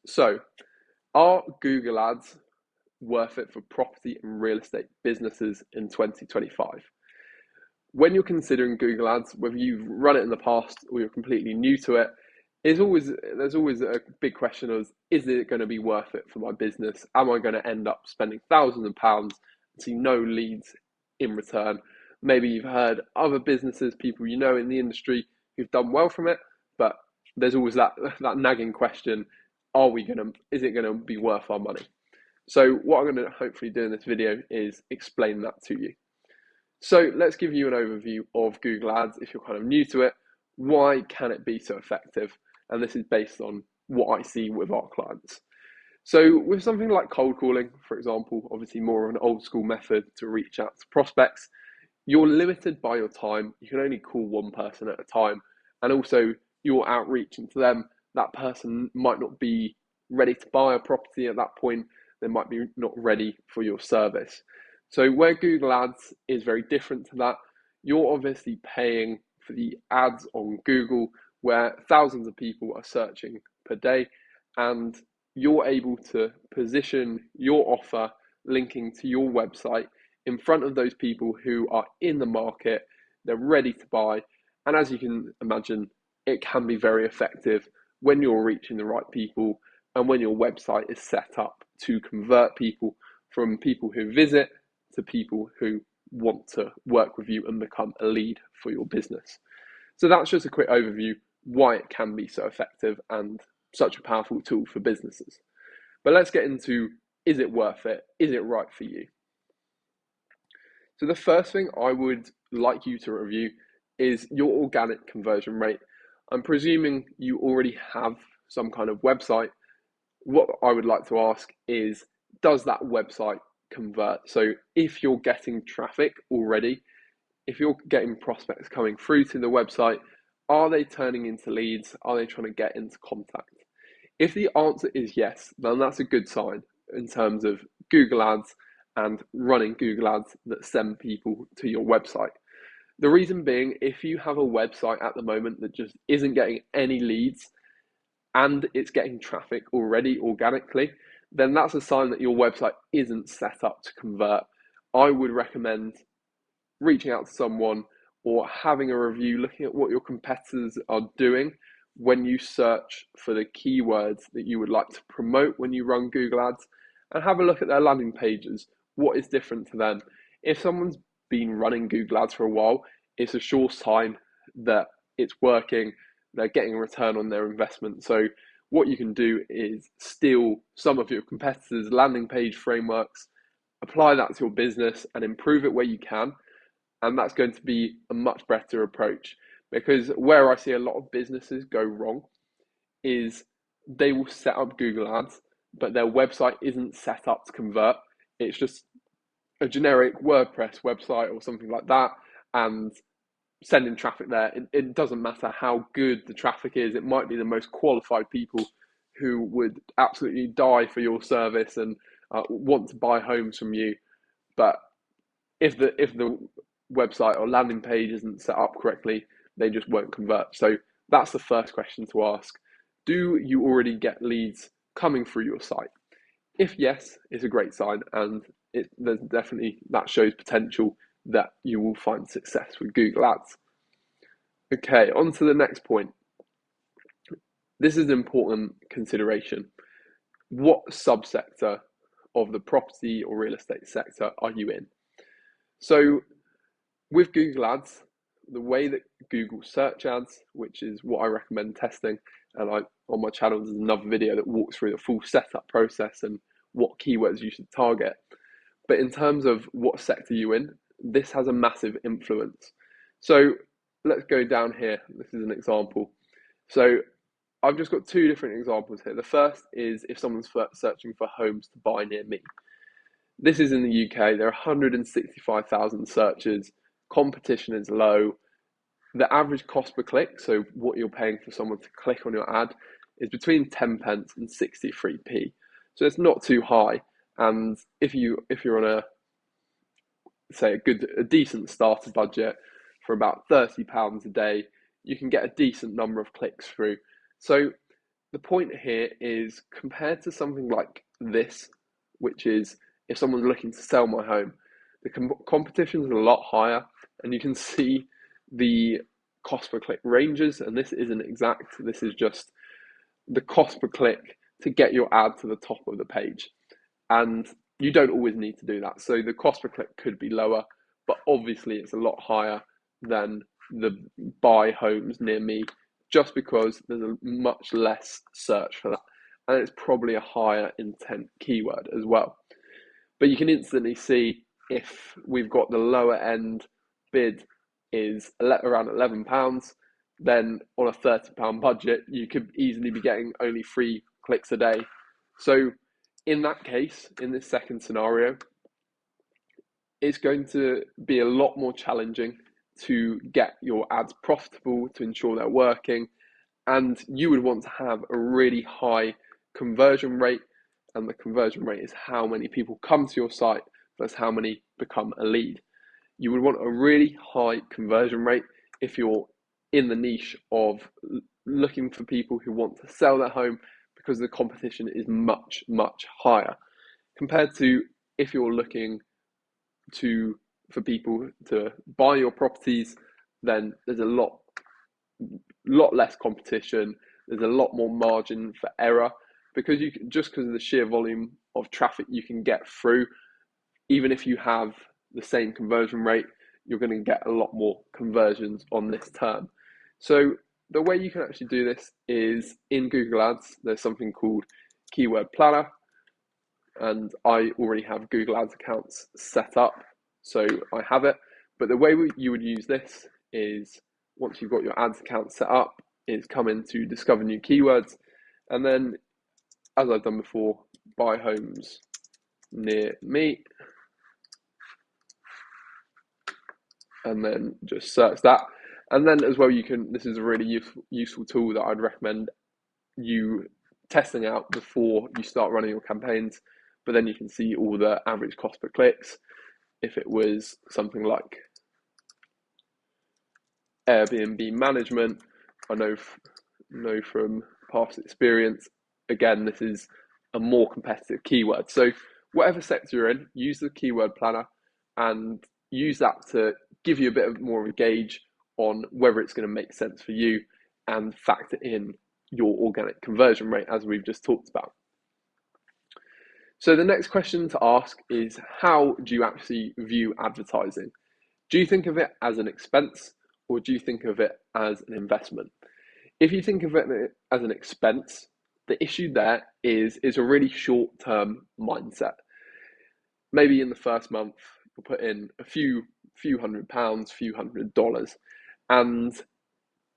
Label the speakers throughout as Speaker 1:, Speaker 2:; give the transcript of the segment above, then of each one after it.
Speaker 1: So, are Google Ads worth it for property and real estate businesses in 2025? When you're considering Google Ads, whether you've run it in the past or you're completely new to it, there's always a big question of, is it going to be worth it for my business? Am I going to end up spending thousands of pounds and see no leads in return? Maybe you've heard other businesses, people you know in the industry who've done well from it, but there's always that nagging question: is it gonna be worth our money? So what I'm going to hopefully do in this video is explain that to you. So let's give you an overview of Google Ads if you're kind of new to it. Why can it be so effective? And this is based on what I see with our clients. So with something like cold calling, for example, obviously more of an old school method to reach out to prospects, you're limited by your time. You can only call one person at a time. And also your outreach into them, that person might not be ready to buy a property at that point. They might be not ready for your service. So where Google Ads is very different to that, you're obviously paying for the ads on Google where thousands of people are searching per day, and you're able to position your offer linking to your website in front of those people who are in the market, they're ready to buy. And as you can imagine, it can be very effective when you're reaching the right people and when your website is set up to convert people from people who visit to people who want to work with you and become a lead for your business. So that's just a quick overview why it can be so effective and such a powerful tool for businesses. But let's get into, is it worth it? Is it right for you? So the first thing I would like you to review is your organic conversion rate. I'm presuming you already have some kind of website. What I would like to ask is, does that website convert? So if you're getting traffic already, if you're getting prospects coming through to the website, are they turning into leads? Are they trying to get into contact? If the answer is yes, then that's a good sign in terms of Google Ads and running Google Ads that send people to your website. The reason being, if you have a website at the moment that just isn't getting any leads and it's getting traffic already organically, then that's a sign that your website isn't set up to convert. I would recommend reaching out to someone or having a review, looking at what your competitors are doing when you search for the keywords that you would like to promote when you run Google Ads, and have a look at their landing pages. What is different to them? If someone's been running Google Ads for a while, it's a sure sign that it's working, they're getting a return on their investment. So what you can do is steal some of your competitors' landing page frameworks, apply that to your business and improve it where you can. And that's going to be a much better approach, because where I see a lot of businesses go wrong is they will set up Google Ads, but their website isn't set up to convert. It's just a generic WordPress website or something like that, and sending traffic there. It doesn't matter how good the traffic is. It might be the most qualified people who would absolutely die for your service and want to buy homes from you. But if the website or landing page isn't set up correctly, they just won't convert. So that's the first question to ask. Do you already get leads coming through your site? If yes, it's a great sign, and there's definitely, that shows potential that you will find success with Google Ads. Okay, on to the next point. This is an important consideration. What subsector of the property or real estate sector are you in? So with Google Ads, the way that Google Search Ads, which is what I recommend testing, and on my channel there's another video that walks through the full setup process and what keywords you should target. But in terms of what sector you're in, this has a massive influence. So let's go down here. This is an example. So I've just got two different examples here. The first is if someone's searching for homes to buy near me. This is in the UK. There are 165,000 searches. Competition is low. The average cost per click, so what you're paying for someone to click on your ad, is between 10 pence and 63p. So it's not too high. And if you're on a decent starter budget for about £30 a day, you can get a decent number of clicks through. So the point here is compared to something like this, which is if someone's looking to sell my home, the competition is a lot higher, and you can see the cost per click ranges, and this isn't exact, this is just the cost per click to get your ad to the top of the page. And you don't always need to do that. So the cost per click could be lower, but obviously it's a lot higher than the buy homes near me, just because there's a much less search for that. And it's probably a higher intent keyword as well. But you can instantly see if we've got the lower end bid is around £11, then on a £30 budget, you could easily be getting only 3 clicks a day. So in that case, in this second scenario, it's going to be a lot more challenging to get your ads profitable, to ensure they're working, and you would want to have a really high conversion rate, and the conversion rate is how many people come to your site versus how many become a lead. You would want a really high conversion rate if you're in the niche of looking for people who want to sell their home, because the competition is much, much higher compared to if you're looking for people to buy your properties. Then there's a lot less competition. There's a lot more margin for error, because because of the sheer volume of traffic you can get through. Even if you have the same conversion rate, you're going to get a lot more conversions on this term. So the way you can actually do this is in Google Ads. There's something called Keyword Planner, and I already have Google Ads accounts set up, so I have it. But the way you would use this is, once you've got your ads account set up, is come into discover new keywords, and then, as I've done before, buy homes near me, and then just search that. And then as well, this is a really useful tool that I'd recommend you testing out before you start running your campaigns. But then you can see all the average cost per clicks. If it was something like Airbnb management, I know from past experience, again, this is a more competitive keyword. So whatever sector you're in, use the keyword planner and use that to give you a bit more of a gauge on whether it's going to make sense for you, and factor in your organic conversion rate, as we've just talked about. So the next question to ask is, how do you actually view advertising? Do you think of it as an expense, or do you think of it as an investment? If you think of it as an expense, the issue there is a really short-term mindset. Maybe in the first month, you'll put in a few £100, few $100, and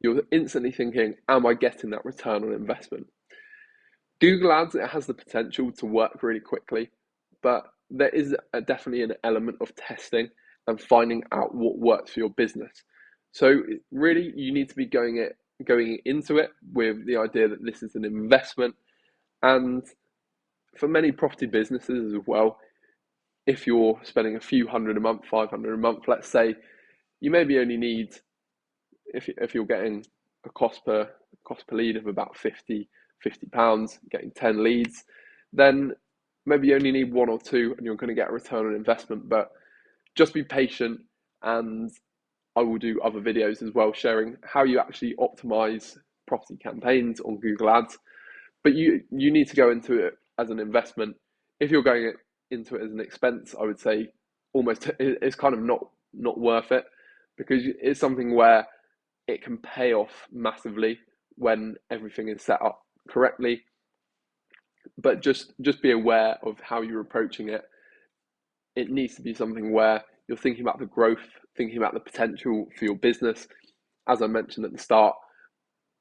Speaker 1: you're instantly thinking, am I getting that return on investment? Google Ads, it has the potential to work really quickly, but there is definitely an element of testing and finding out what works for your business. So really, you need to be going into it with the idea that this is an investment. And for many property businesses as well, if you're spending a few hundred a month, 500 a month, let's say, you maybe only need, if you're getting a cost per lead of about £50, getting 10 leads, then maybe you only need 1 or 2 and you're going to get a return on investment. But just be patient, and I will do other videos as well sharing how you actually optimize property campaigns on Google Ads. But you need to go into it as an investment. If you're going into it as an expense, I would say almost it's kind of not worth it, because it's something where it can pay off massively when everything is set up correctly. But just be aware of how you're approaching it. It needs to be something where you're thinking about the growth, thinking about the potential for your business. As I mentioned at the start,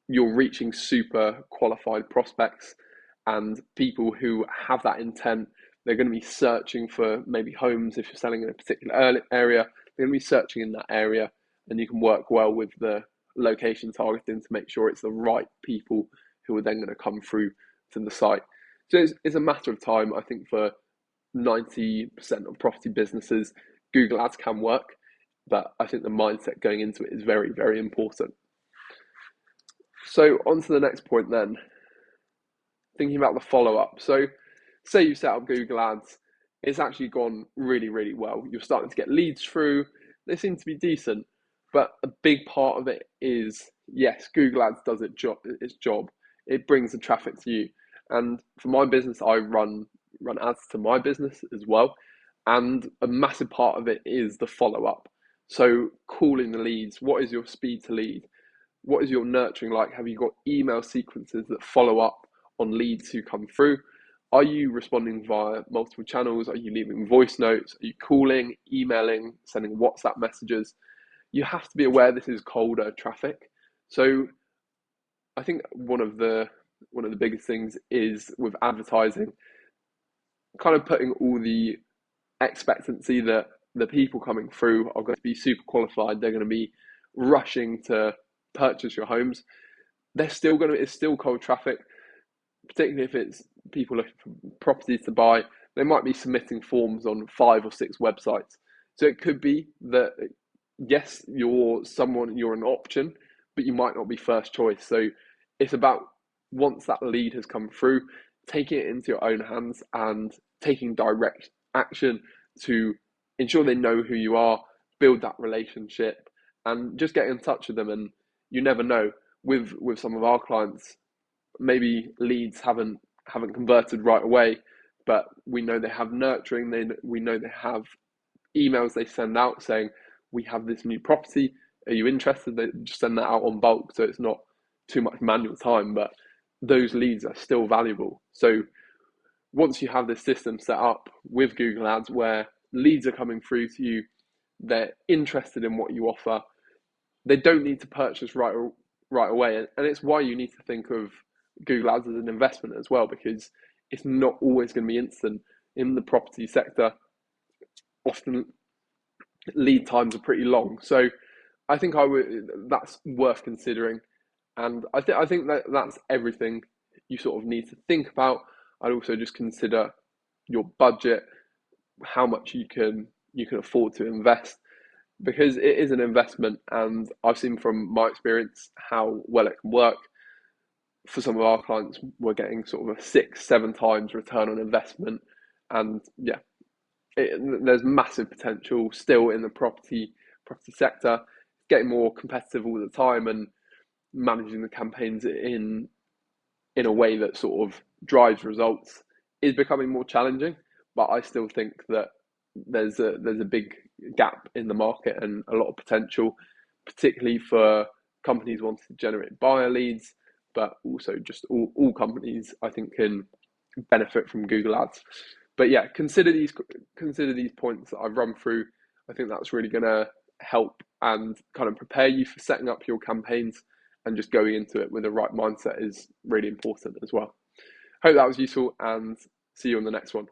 Speaker 1: you're reaching super qualified prospects and people who have that intent. They're going to be searching for maybe homes. If you're selling in a particular area, they're going to be searching in that area, and you can work well with the location targeting to make sure it's the right people who are then going to come through to the site. So it's a matter of time. I think for 90% of property businesses, Google Ads can work, but I think the mindset going into it is very, very important. So on to the next point then. thinking about the follow-up. So say you set up Google Ads, it's actually gone really, really well. You're starting to get leads through. They seem to be decent, but a big part of it is, yes, Google Ads does its job. It brings the traffic to you. And for my business, I run ads to my business as well. And a massive part of it is the follow-up. So calling the leads, what is your speed to lead? What is your nurturing like? Have you got email sequences that follow up on leads who come through? Are you responding via multiple channels? Are you leaving voice notes? Are you calling, emailing, sending WhatsApp messages? You have to be aware this is colder traffic. So I think one of the biggest things is with advertising, kind of putting all the expectancy that the people coming through are going to be super qualified. They're going to be rushing to purchase your homes. It's still cold traffic, particularly if it's people looking for properties to buy. They might be submitting forms on 5 or 6 websites. So it could be that, yes, you're an option, but you might not be first choice. So it's about, once that lead has come through, taking it into your own hands and taking direct action to ensure they know who you are, build that relationship, and just get in touch with them. And you never know, with some of our clients, maybe leads haven't converted right away, but we know they have nurturing. We know they have emails they send out saying, we have this new property, are you interested? They just send that out on bulk, so it's not too much manual time, but those leads are still valuable. So once you have this system set up with Google Ads where leads are coming through to you, they're interested in what you offer, they don't need to purchase right away. And it's why you need to think of Google Ads as an investment as well, because it's not always going to be instant. In the property sector, often lead times are pretty long. So I think that's worth considering. And I think that's everything you sort of need to think about. I'd also just consider your budget, how much you can afford to invest, because it is an investment, and I've seen from my experience how well it can work. For some of our clients, we're getting sort of a 6-7 times return on investment, and yeah, there's massive potential still in the property sector. Getting more competitive all the time, and managing the campaigns in a way that sort of drives results is becoming more challenging. But I still think that there's a big gap in the market and a lot of potential, particularly for companies wanting to generate buyer leads, but also just all companies I think can benefit from Google Ads. But yeah, consider these points that I've run through. I think that's really going to help and kind of prepare you for setting up your campaigns, and just going into it with the right mindset is really important as well. Hope that was useful, and see you on the next one.